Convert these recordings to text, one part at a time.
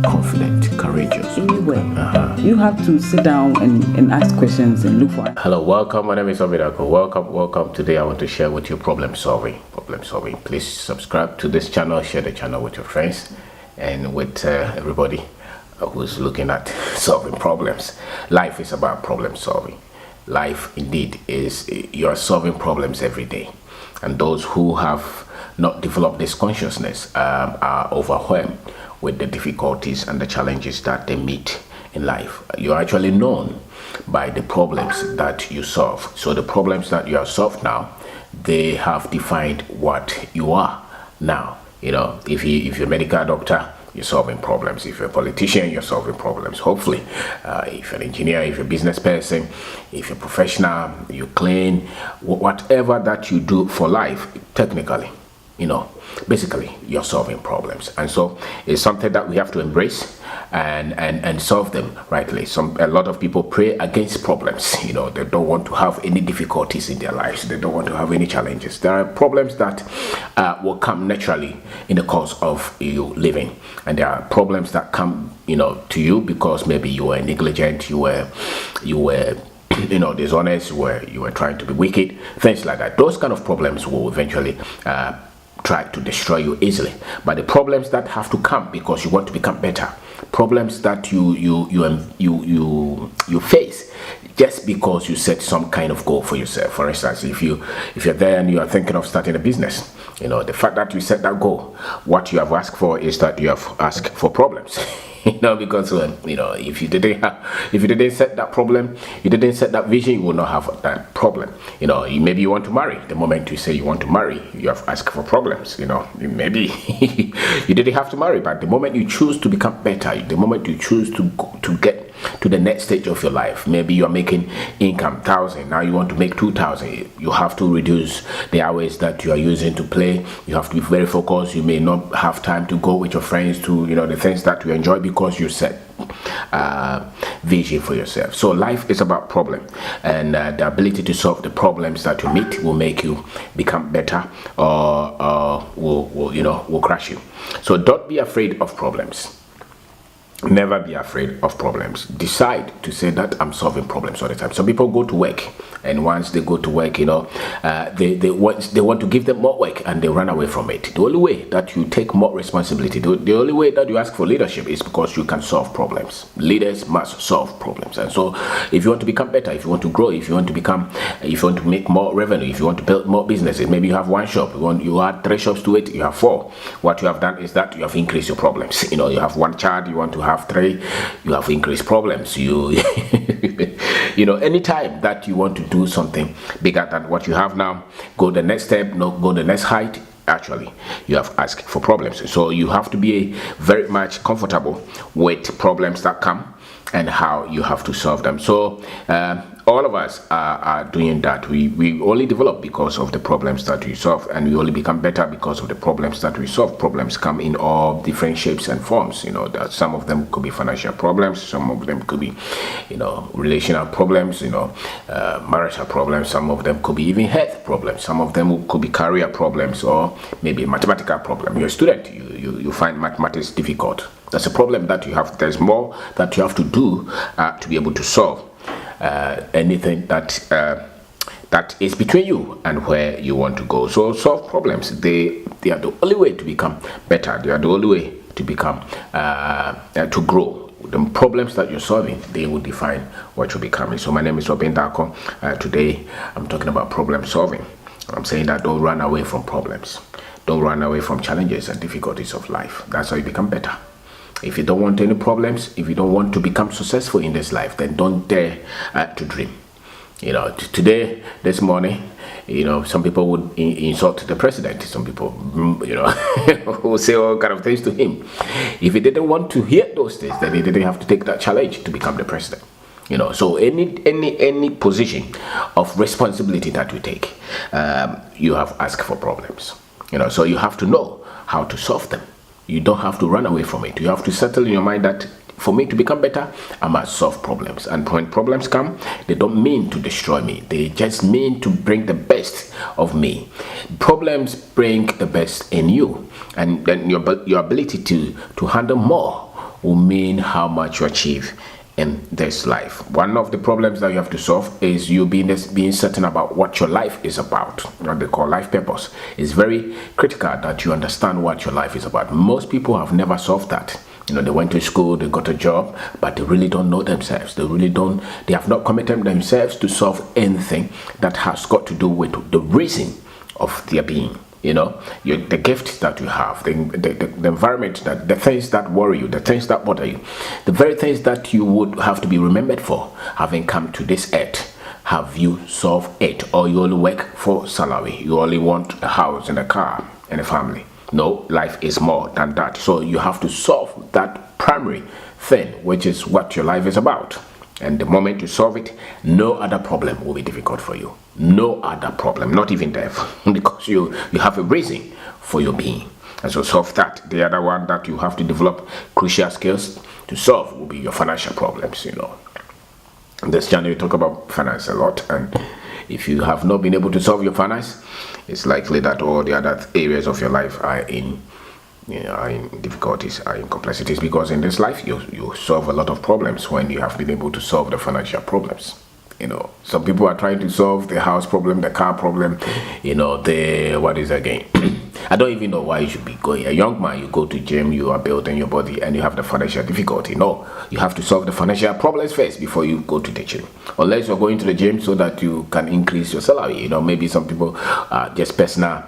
confident, courageous. Anyway, you have to sit down and ask questions and look for it. Hello, welcome. My name is Kwabena Darko. Welcome. Today I want to share with you problem solving. Please subscribe to this channel, share the channel with your friends and with everybody who's looking at solving problems. Life is about problem solving. Life indeed is, you're solving problems every day, and those who have not developed this consciousness are overwhelmed with the difficulties and the challenges that they meet in life. You're actually known by the problems that you solve. So the problems that you have solved now, they have defined what you are now. You know, if you're a medical doctor, you're solving problems. If you're a politician, you're solving problems. Hopefully, if you're an engineer, if you're a business person, if you're a professional, you clean, whatever that you do for life, technically, you know, basically you're solving problems. And so it's something that we have to embrace and solve them rightly. A lot of people pray against problems. You know, they don't want to have any difficulties in their lives. They don't want to have any challenges. There are problems that will come naturally in the course of you living, and there are problems that come, you know, to you because maybe you were negligent, you were you know, dishonest, you were trying to be wicked, things like that. Those kind of problems will eventually try to destroy you easily. But the problems that have to come because you want to become better, problems that you face just because you set some kind of goal for yourself. For instance, if you're there and you are thinking of starting a business, you know, the fact that you set that goal, what you have asked for is that you have asked for problems. You know, because you know, if you didn't set that problem, you didn't set that vision, you will not have that problem. You know, maybe you want to marry. The moment you say you want to marry, you have asked for problems. You know, maybe you didn't have to marry, but the moment you choose to become better, the moment you choose to get to the next stage of your life, maybe you are making income 1,000, now you want to make 2,000. You have to reduce the hours that you are using to play. You have to be very focused. You may not have time to go with your friends to, you know, the things that you enjoy because you set vision for yourself. So life is about problem, and the ability to solve the problems that you meet will make you become better, or will crush you. So don't be afraid of problems. Never be afraid of problems. Decide to say that I'm solving problems all the time. Some people go to work, and once they go to work, you know, they want to give them more work, and they run away from it. The only way that you take more responsibility, the only way that you ask for leadership is because you can solve problems. Leaders must solve problems. And so if you want to become better, if you want to grow, if you want to make more revenue, if you want to build more businesses, maybe you have one shop, you add 3 shops to it, you have 4. What you have done is that you have increased your problems. You know, you have 1 child, you want to have 3, you have increased problems. You know, anytime that you want to do something bigger than what you have now, go the next step, go the next height, actually you have asked for problems. So you have to be very much comfortable with problems that come and how you have to solve them. So all of us are doing that. We only develop because of the problems that we solve, and we only become better because of the problems that we solve. Problems come in all different shapes and forms. You know, that some of them could be financial problems, some of them could be, you know, relational problems, you know, marital problems, some of them could be even health problems, some of them could be career problems, or maybe a mathematical problem. You're a student, you find mathematics difficult. That's a problem that you have. There's more that you have to do to be able to solve anything that is between you and where you want to go. So solve problems. They are the only way to become better. They are the only way to become to grow. The problems that you're solving, they will define what you're becoming. So my name is Kwabena Darko. Today I'm talking about problem solving. I'm saying that don't run away from problems. Don't run away from challenges and difficulties of life. That's how you become better. If you don't want any problems, if you don't want to become successful in this life, then don't dare to dream. You know, today, this morning, you know, some people would insult the president. Some people, you know, will say all kind of things to him. If he didn't want to hear those things, then he didn't have to take that challenge to become the president. You know, so any position of responsibility that you take, you have asked for problems. You know, so you have to know how to solve them. You don't have to run away from it. You have to settle in your mind that for me to become better, I must solve problems. And when problems come, they don't mean to destroy me. They just mean to bring the best of me. Problems bring the best in you, and then your ability to handle more will mean how much you achieve in this life. One of the problems that you have to solve is you being certain about what your life is about, what they call life purpose. It's very critical that you understand what your life is about. Most people have never solved that. They went to school, they got a job, but they really don't know themselves. They have not committed themselves to solve anything that has got to do with the reason of their being. The gift that you have, the environment, the things that worry you, the things that bother you, the very things that you would have to be remembered for having come to this earth. Have you solved it? Or you only work for salary? You only want a house and a car and a family? No, life is more than that. So you have to solve that primary thing, which is what your life is about. And the moment you solve it, no other problem will be difficult for you. No other problem, not even death, because you have a reason for your being. And so solve that. The other one that you have to develop crucial skills to solve will be your financial problems. In this channel, we talk about finance a lot. And if you have not been able to solve your finance, it's likely that all the other areas of your life are in difficulties, are in complexities, because in this life you solve a lot of problems when you have been able to solve the financial problems. Some people are trying to solve the house problem, the car problem, what is again? I don't even know why you should be going. A young man, you go to gym, you are building your body, and you have the financial difficulty. No, you have to solve the financial problems first before you go to the gym. Unless you're going to the gym so that you can increase your salary. Maybe some people just personal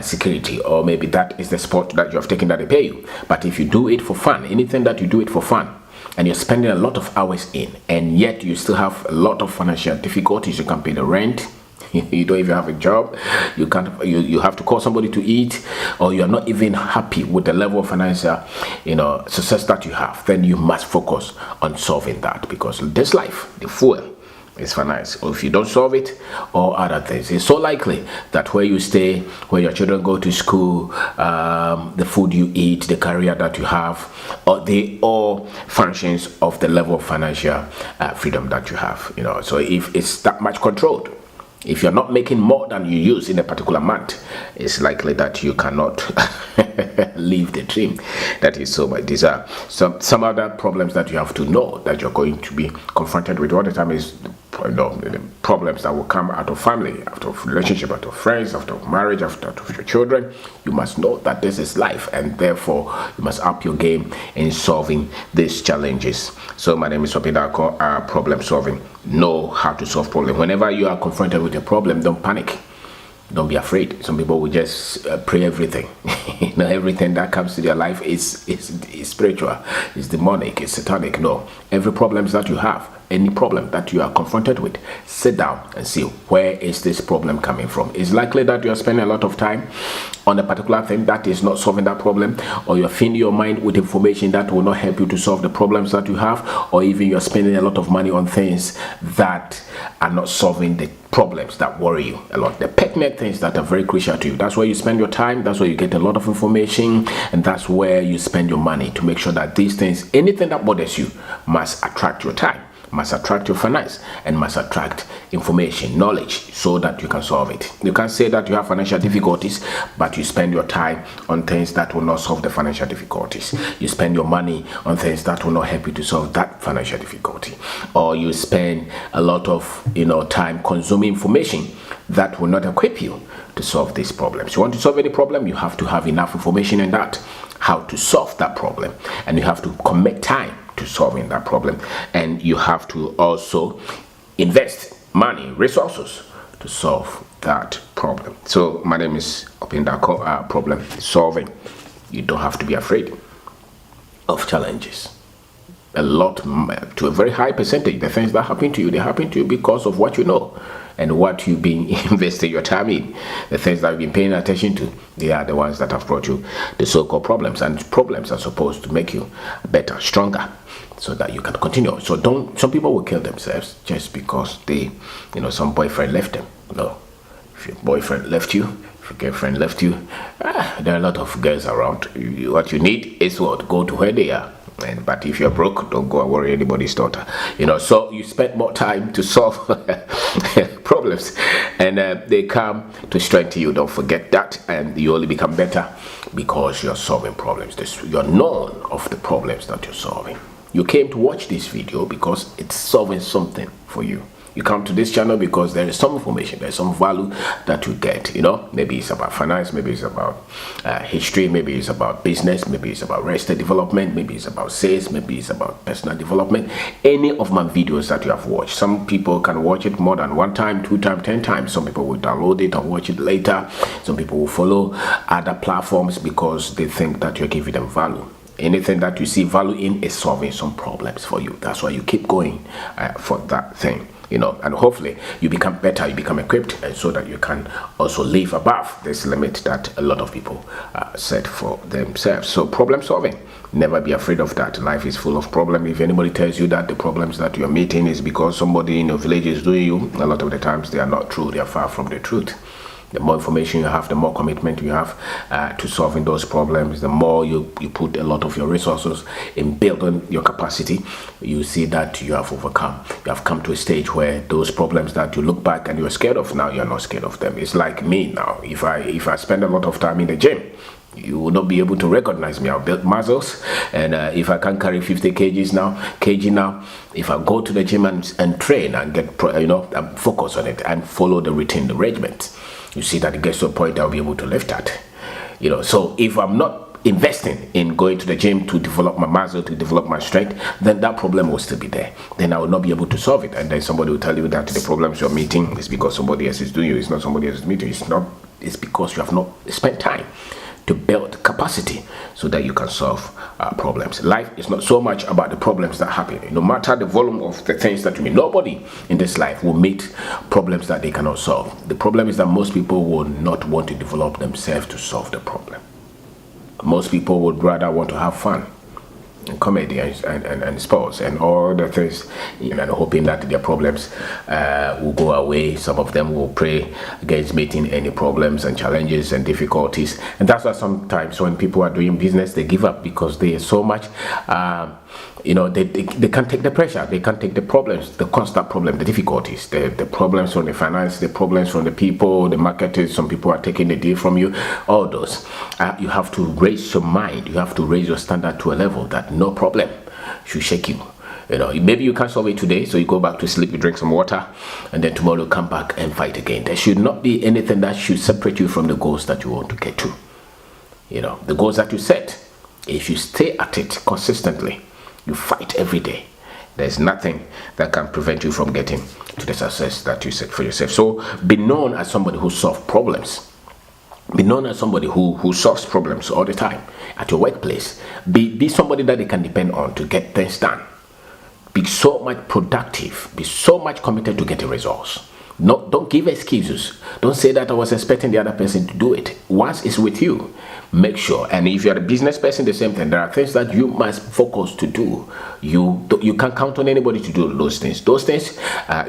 security, or maybe that is the sport that you have taken that they pay you. But if you do it for fun, anything that you do it for fun, and you're spending a lot of hours in, and yet you still have a lot of financial difficulties, you can pay the rent, you don't even have a job, you have to call somebody to eat, or you're not even happy with the level of financial success that you have, then you must focus on solving that, because this life, the fuel is finance. Or if you don't solve it, or other things, it's so likely that where you stay, where your children go to school, the food you eat, the career that you have, or they all functions of the level of financial freedom that you have. So if it's that much controlled, if you're not making more than you use in a particular month, it's likely that you cannot live the dream. That is so much. These are some other problems that you have to know that you're going to be confronted with all the time. Is the problems that will come out of family, out of relationship, out of friends, out of marriage, out of your children. You must know that this is life, and therefore you must up your game in solving these challenges. So my name is Kwabena Darko, problem solving. Know how to solve problem. Whenever you are confronted with a problem, don't panic. Don't be afraid. Some people will just pray everything. Everything that comes to their life is spiritual, is demonic, is satanic. No, every problem that you have, any problem that you are confronted with, sit down and see, where is this problem coming from? It's likely that you are spending a lot of time on a particular thing that is not solving that problem, or you're filling your mind with information that will not help you to solve the problems that you have, or even you're spending a lot of money on things that are not solving the problems that worry you a lot, the pertinent things that are very crucial to you. That's where you spend your time, that's where you get a lot of information, and that's where you spend your money to make sure that these things, anything that bothers you, must attract your time, must attract your finance, and must attract information, knowledge, so that you can solve it. You can't say that you have financial difficulties, but you spend your time on things that will not solve the financial difficulties. You spend your money on things that will not help you to solve that financial difficulty. Or you spend a lot of time consuming information that will not equip you to solve these problems. You want to solve any problem, you have to have enough information in that, how to solve that problem, and you have to commit time to solving that problem, and you have to also invest money, resources to solve that problem. So my name is Kwabena Darko, problem solving. You don't have to be afraid of challenges. A lot, to a very high percentage, the things that happen to you, they happen to you because of what you know and what you've been investing your time in. The things that you've been paying attention to, they are the ones that have brought you the so-called problems, and problems are supposed to make you better, stronger, so that you can continue. So some people will kill themselves just because some boyfriend left them. No, if your boyfriend left you, if your girlfriend left you, there are a lot of girls around. What you need is what? Go to where they are. But if you're broke, don't go and worry anybody's daughter. So you spend more time to solve problems, and they come to strengthen you. Don't forget that, and you only become better because you're solving problems. You're known of the problems that you're solving. You came to watch this video because it's solving something for you. You come to this channel because there is some information, there's some value that you get. Maybe it's about finance, maybe it's about history, maybe it's about business, maybe it's about real estate development, maybe it's about sales, maybe it's about personal development. Any of my videos that you have watched, some people can watch it more than 1 time, 2 times, 10 times. Some people will download it and watch it later. Some people will follow other platforms because they think that you're giving them value. Anything that you see value in is solving some problems for you. That's why you keep going for that thing. And hopefully you become better, you become equipped, and so that you can also live above this limit that a lot of people set for themselves. So problem solving, never be afraid of that. Life is full of problems. If anybody tells you that the problems that you're meeting is because somebody in your village is doing you, a lot of the times they are not true. They are far from the truth. The more information you have, the more commitment you have to solving those problems, the more you put a lot of your resources in building your capacity, you see that you have overcome. You have come to a stage where those problems that you look back and you're scared of, now you're not scared of them. It's like me now. If I spend a lot of time in the gym, you will not be able to recognize me. I've built muscles, and if I can carry 50 kg now, if I go to the gym and train and get focus on it and follow the routine, the regiment, you see that it gets to a point I'll be able to lift that. So if I'm not investing in going to the gym to develop my muscle, to develop my strength, then that problem will still be there. Then I will not be able to solve it. And then somebody will tell you that the problems you're meeting is because somebody else is doing you. It's not somebody else is meeting you. It's because you have not spent time to build capacity so that you can solve problems. Life is not so much about the problems that happen. No matter the volume of the things that you meet, nobody in this life will meet problems that they cannot solve. The problem is that most people will not want to develop themselves to solve the problem. Most people would rather want to have fun and comedy and sports and all the things, and hoping that their problems will go away. Some of them will pray against meeting any problems and challenges and difficulties, and that's why sometimes when people are doing business, they give up because they are so much they can't take the pressure, they can't take the problems, the constant problem, the difficulties, the problems from the finance, the problems from the people, the marketers. Some people are taking the deal from you. All those you have to raise your mind, you have to raise your standard to a level that no problem should shake you. Maybe you can't solve it today, so you go back to sleep, you drink some water, and then tomorrow you come back and fight again. There should not be anything that should separate you from the goals that you want to get to. The goals that you set, if you stay at it consistently, you fight every day, there's nothing that can prevent you from getting to the success that you set for yourself. So be known as somebody who solves problems. Be known as somebody who solves problems all the time at your workplace. Be somebody that they can depend on to get things done. Be so much productive. Be so much committed to getting results. No, don't give excuses. Don't say that I was expecting the other person to do it. Once it's with you, make sure. And if you're a business person, the same thing. There are things that you must focus to do. You can't count on anybody to do those things. Those things,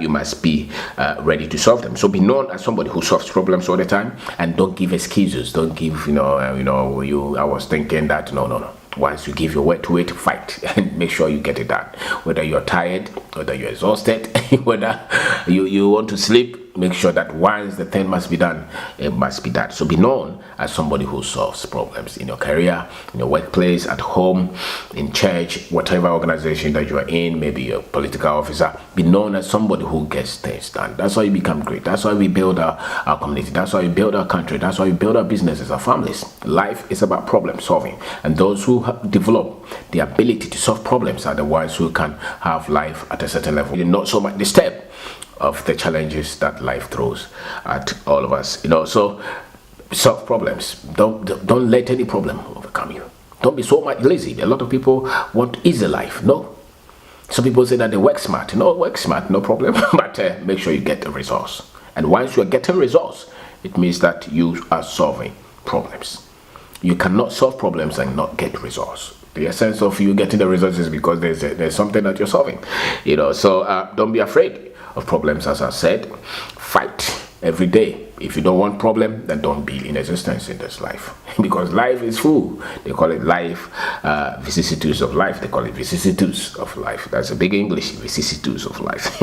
you must be ready to solve them. So be known as somebody who solves problems all the time, and don't give excuses. Don't give, I was thinking that, no. Once you give your word to it, fight and make sure you get it done. Whether you're tired, whether you're exhausted, whether you want to sleep, make sure that once the thing must be done, it must be done. So be known as somebody who solves problems in your career, in your workplace, at home, in church, whatever organization that you are in, maybe you're a political officer. Be known as somebody who gets things done. That's why you become great. That's why we build our community. That's why we build our country. That's why we build our businesses, our families. Life is about problem solving, and those who develop the ability to solve problems are the ones who can have life at a certain level. You're not so much disturbed of the challenges that life throws at all of us. So solve problems. Don't let any problem overcome you. Don't be so much lazy. A lot of people want easy life. No. Some people say that they work smart. No, work smart, no problem. But make sure you get the results. And once you are getting results, it means that you are solving problems. You cannot solve problems and not get results. The essence of you getting the results is because there's something that you're solving. So don't be afraid of problems. As I said, fight every day. If you don't want problem, then don't be in existence in this life. Because life is full. They call it life, vicissitudes of life. They call it vicissitudes of life. That's a big English, vicissitudes of life.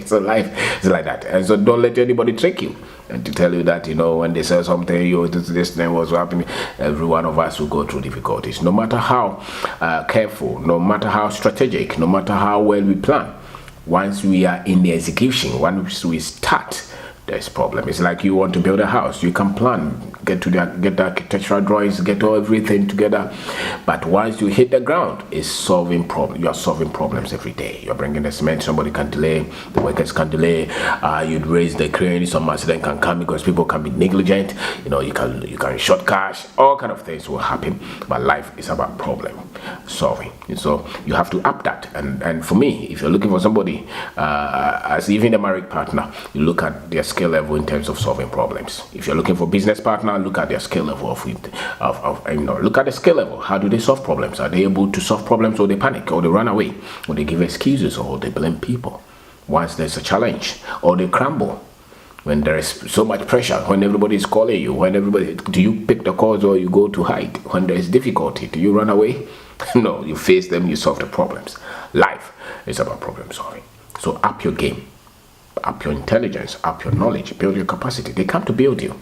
So life is like that. And so don't let anybody trick you and to tell you that, when they say something, this thing was happening. Every one of us will go through difficulties. No matter how careful, no matter how strategic, no matter how well we plan, once we are in the execution, once we start, there's problem. It's like you want to build a house. You can plan, get the architectural drawings, get everything together. But once you hit the ground, it's solving problem. You are solving problems every day. You're bringing the cement. Somebody can delay. The workers can delay. You'd raise the crane. Some accident can come because people can be negligent. You can short cash. All kind of things will happen. But life is about problem solving. And so you have to up that. And for me, if you're looking for somebody, as even a married partner, you look at their skill level in terms of solving problems. If you're looking for business partner, look at their skill level look at the skill level. How do they solve problems? Are they able to solve problems, or they panic, or they run away, or they give excuses, or they blame people once there's a challenge, or they crumble when there is so much pressure, when everybody is calling you, do you pick the calls or you go to hide? When there is difficulty, do you run away? No, you face them, you solve the problems. Life is about problem solving. So up your game, up your intelligence, up your knowledge, build your capacity. They come to build you.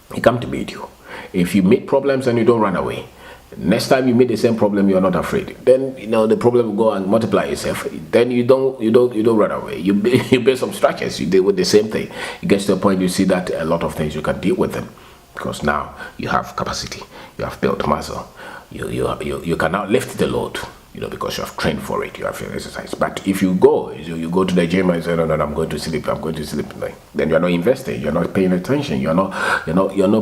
They come to build you. If you meet problems and you don't run away, next time you meet the same problem, you're not afraid. Then the problem will go and multiply itself. Then you don't run away. You build some structures. You deal with the same thing. It gets to a point you see that a lot of things you can deal with them, because now you have capacity. You have built muscle. You can now lift the load. Because you have trained for it, you have exercise. But if you go to the gym and say, no, I'm going to sleep, then you're not investing, you're not paying attention, you're not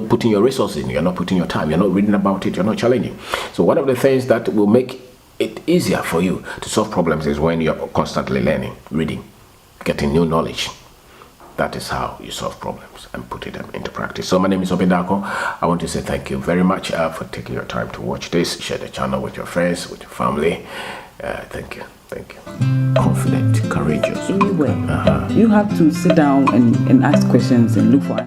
putting your resources in, you're not putting your time, you're not reading about it, you're not challenging. So one of the things that will make it easier for you to solve problems is when you're constantly learning, reading, getting new knowledge. That is how you solve problems and put it into practice. So my name is Obeng Darko. I want to say thank you very much for taking your time to watch this. Share the channel with your friends, with your family. Thank you. Confident, courageous. Anyway, you have to sit down and ask questions and look for